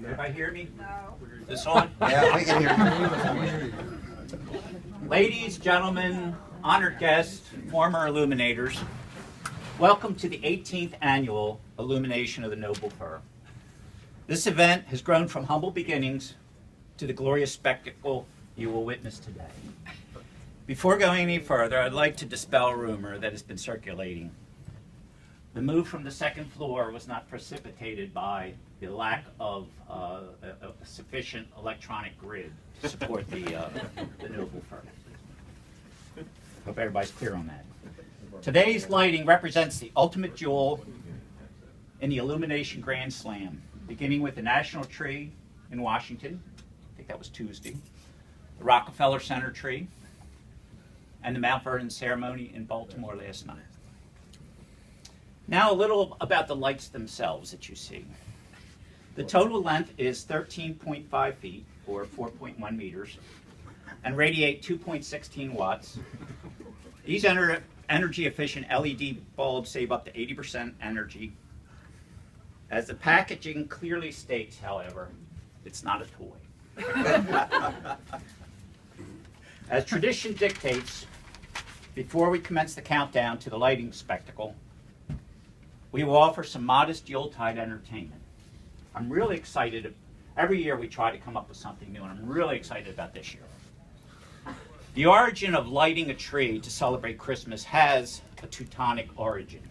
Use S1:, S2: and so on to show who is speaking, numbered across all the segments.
S1: Everybody hear me? No. Is this on?
S2: Yeah, we can hear you.
S1: Ladies, gentlemen, honored guests, former illuminators, welcome to the 18th annual Illumination of the Noble Fir. This event has grown from humble beginnings to the glorious spectacle you will witness today. Before going any further, I'd like to dispel a rumor that has been circulating. The move from the second floor was not precipitated by the lack of a sufficient electronic grid to support the Noble Fir. Hope everybody's clear on that. Today's lighting represents the ultimate jewel in the Illumination Grand Slam, beginning with the National Tree in Washington, I think that was Tuesday, the Rockefeller Center tree, and the Mount Vernon ceremony in Baltimore last night. Now a little about the lights themselves that you see. The total length is 13.5 feet, or 4.1 meters, and radiate 2.16 watts. These energy-efficient LED bulbs save up to 80% energy. As the packaging clearly states, however, it's not a toy. As tradition dictates, before we commence the countdown to the lighting spectacle, we will offer some modest Yuletide entertainment. I'm really excited. Every year we try to come up with something new, and I'm really excited about this year. The origin of lighting a tree to celebrate Christmas has a Teutonic origin,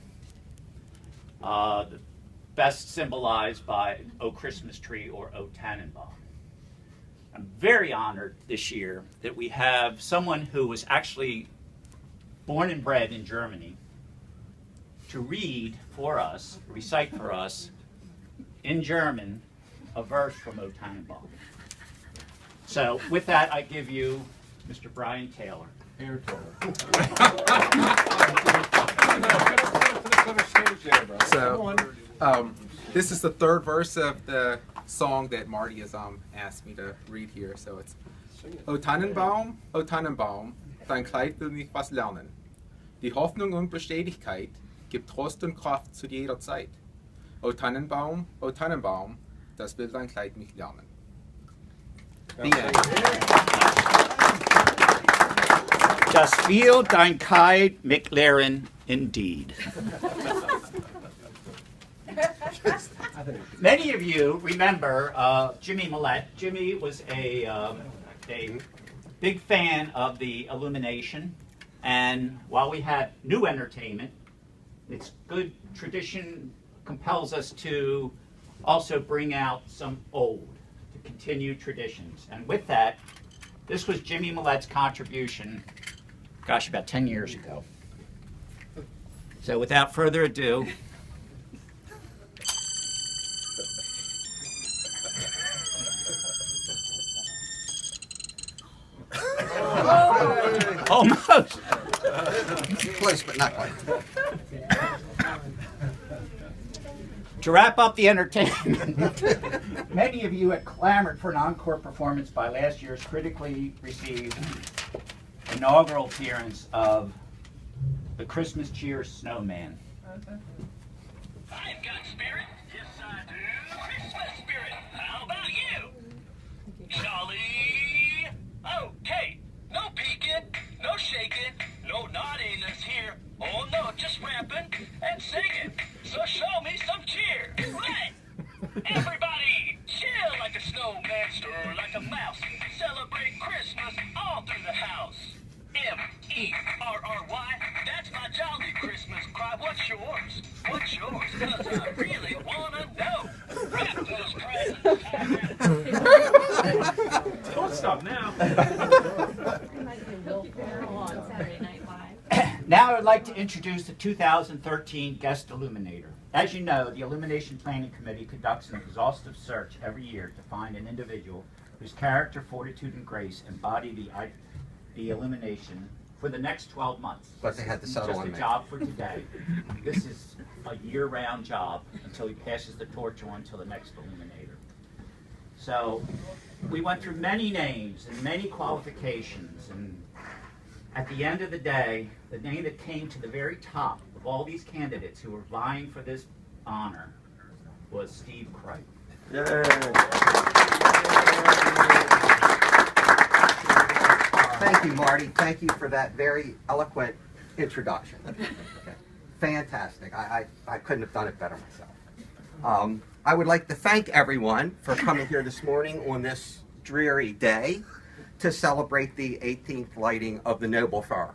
S1: best symbolized by O Christmas Tree or O Tannenbaum. I'm very honored this year that we have someone who was actually born and bred in Germany to read for us, recite for us, in German, a verse from O Tannenbaum. So with that, I give you Mr. Brian Taylor.
S3: So, this is the third verse of the song that Marty has asked me to read here. So it's O Tannenbaum, dein Kleid will mich was lernen. Die Hoffnung und Beständigkeit gibt Trost und Kraft zu jeder Zeit. O Tannenbaum, das will dein Kleid mich lernen.
S1: Das will dein Kleid mich lehren, indeed. Many of you remember Jimmy Millette. Jimmy was a big fan of the Illumination, and while we have new entertainment, it's good tradition compels us to also bring out some old, to continue traditions. And with that, this was Jimmy Millette's contribution, gosh, about 10 years ago. So without further ado, almost.
S2: Close, but not quite.
S1: To wrap up the entertainment, many of you had clamored for an encore performance by last year's critically received inaugural appearance of the Christmas Cheer Snowman.
S4: I've got spirit. Yes, I do. Christmas spirit. How about you? Jolly. Okay. No peeking, no shaking, no naughtiness here. Oh no, just rapping and singing. So show me some cheer. Right. Everybody, chill like a snowman, stir like a mouse. Celebrate Christmas all through the house. M-E-R-R-Y, that's my jolly Christmas cry. What's yours? What's yours? 'Cause I really wanna know. Wrap those presents.
S5: Don't stop now.
S1: Now I would like to introduce the 2013 guest illuminator. As you know, the Illumination Planning Committee conducts an exhaustive search every year to find an individual whose character, fortitude, and grace embody the illumination for the next 12 months.
S2: But they had to settle
S1: just
S2: on
S1: a
S2: me.
S1: job for today. This is a year-round job until he passes the torch on to the next illuminator. So we went through many names and many qualifications, and at the end of the day, the name that came to the very top of all these candidates who were vying for this honor was Steve Crichton.
S2: Yay. you, Marty. Thank you for that very eloquent introduction. Okay. Fantastic. I couldn't have done it better myself. I would like to thank everyone for coming here this morning on this dreary day to celebrate the 18th lighting of the Noble Fir.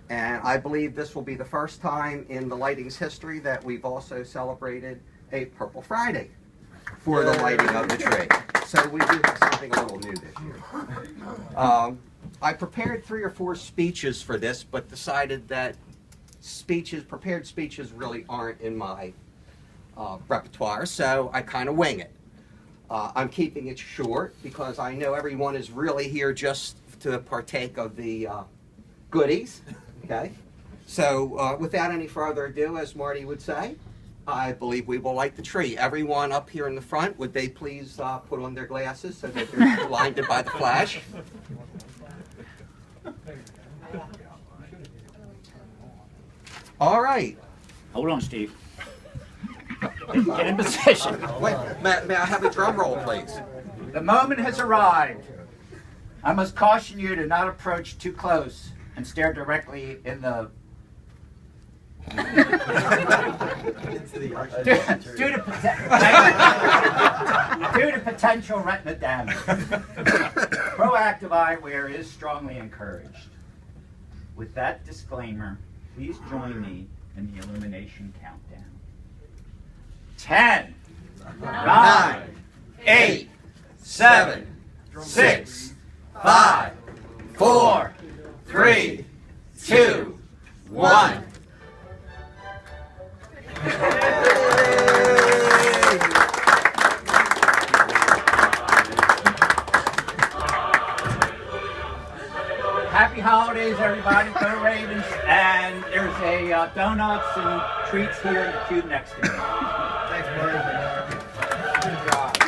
S2: And I believe this will be the first time in the lighting's history that we've also celebrated a Purple Friday for the lighting of the tree. So we do have something a little new this year. I prepared 3 or 4 speeches for this, but decided that prepared speeches really aren't in my repertoire, so I kind of wing it. I'm keeping it short because I know everyone is really here just to partake of the goodies. Okay, so without any further ado, as Marty would say, I believe we will light the tree. Everyone up here in the front, would they please put on their glasses so that they're blinded by the flash? All right.
S1: Hold on, Steve. Get in position.
S2: Wait, may I have a drum roll, please?
S1: The moment has arrived. I must caution you to not approach too close and stare directly in the due to potential retina damage. Proactive eyewear is strongly encouraged. With that disclaimer, please join me in the illumination countdown. 10, 9, 8, 7, 6, 5, 4, 3, 2, 1. Happy holidays, everybody. Go Ravens. And there's a donuts and treats here in the cube next to me.
S3: Thanks, Marty. Good job.